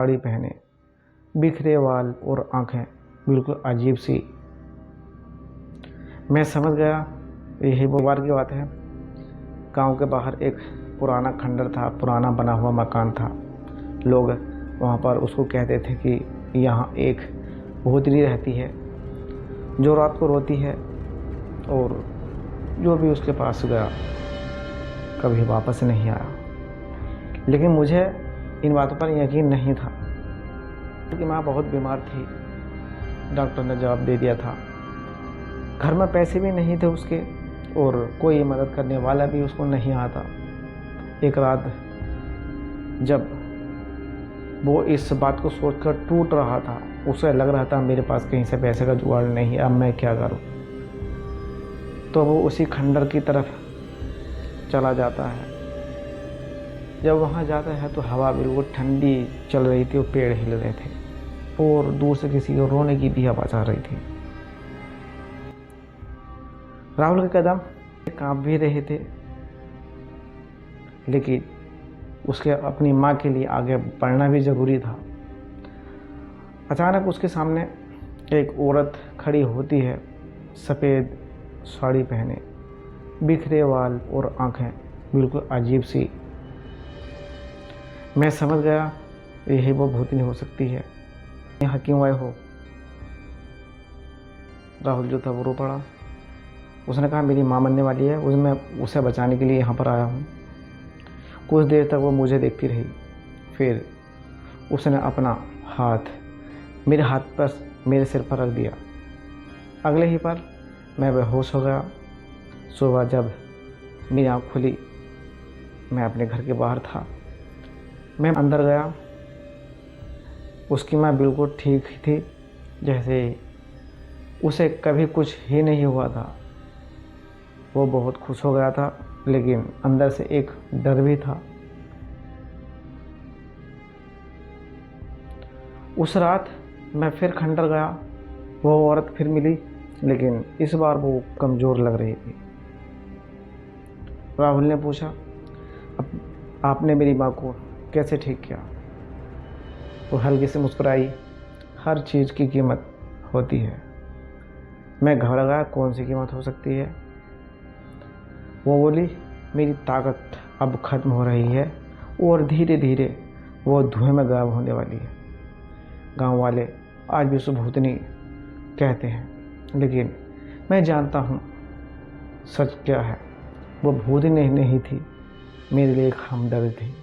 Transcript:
साड़ी पहने, बिखरे बाल और आंखें बिल्कुल अजीब सी। मैं समझ गया यही वो बार की बात है। गांव के बाहर एक पुराना खंडर था, पुराना बना हुआ मकान था। लोग वहां पर उसको कहते थे कि यहाँ एक भूतनी रहती है जो रात को रोती है, और जो भी उसके पास गया कभी वापस नहीं आया। लेकिन मुझे इन बातों पर यकीन नहीं था, क्योंकि माँ बहुत बीमार थी। डॉक्टर ने जवाब दे दिया था। घर में पैसे भी नहीं थे उसके, और कोई मदद करने वाला भी उसको नहीं आता। एक रात जब वो इस बात को सोचकर टूट रहा था, उसे लग रहा था मेरे पास कहीं से पैसे का जुगाड़ नहीं है, अब मैं क्या करूं। तो वो उसी खंडर की तरफ चला जाता है। जब वहाँ जाता है तो हवा बिल्कुल ठंडी चल रही थी और पेड़ हिल रहे थे, और दूर से किसी को रोने की भी आवाज़ आ रही थी। राहुल के कदम कांप भी रहे थे, लेकिन उसके अपनी माँ के लिए आगे बढ़ना भी ज़रूरी था। अचानक उसके सामने एक औरत खड़ी होती है, सफ़ेद साड़ी पहने, बिखरे बाल और आंखें बिल्कुल अजीब सी। मैं समझ गया यही वो भूतनी हो सकती है। यहाँ क्यों आए हो? राहुल जो था वो रो पड़ा। उसने कहा मेरी माँ मरने वाली है, उसमें उसे बचाने के लिए यहाँ पर आया हूँ। कुछ देर तक वो मुझे देखती रही, फिर उसने अपना हाथ मेरे हाथ पर मेरे सिर पर रख दिया। अगले ही पल मैं बेहोश हो गया। सुबह जब मेरी आँख खुली, मैं अपने घर के बाहर था। मैं अंदर गया, उसकी माँ बिल्कुल ठीक ही थी, जैसे उसे कभी कुछ ही नहीं हुआ था। वो बहुत खुश हो गया था, लेकिन अंदर से एक डर भी था। उस रात मैं फिर खंडर गया। वो औरत फिर मिली, लेकिन इस बार वो कमज़ोर लग रही थी। राहुल ने पूछा, अब आपने मेरी माँ को कैसे ठीक किया? वो हल्की से मुस्कुराई। हर चीज़ की कीमत होती है। मैं घबरा गया, कौन सी कीमत हो सकती है? वो बोली, मेरी ताकत अब ख़त्म हो रही है और धीरे धीरे वो धुएं में गायब होने वाली है। गांव वाले आज भी उसे भूतनी कहते हैं, लेकिन मैं जानता हूँ सच क्या है। वो भूतनी नहीं थी, मेरे लिए एक हमदर्द थी।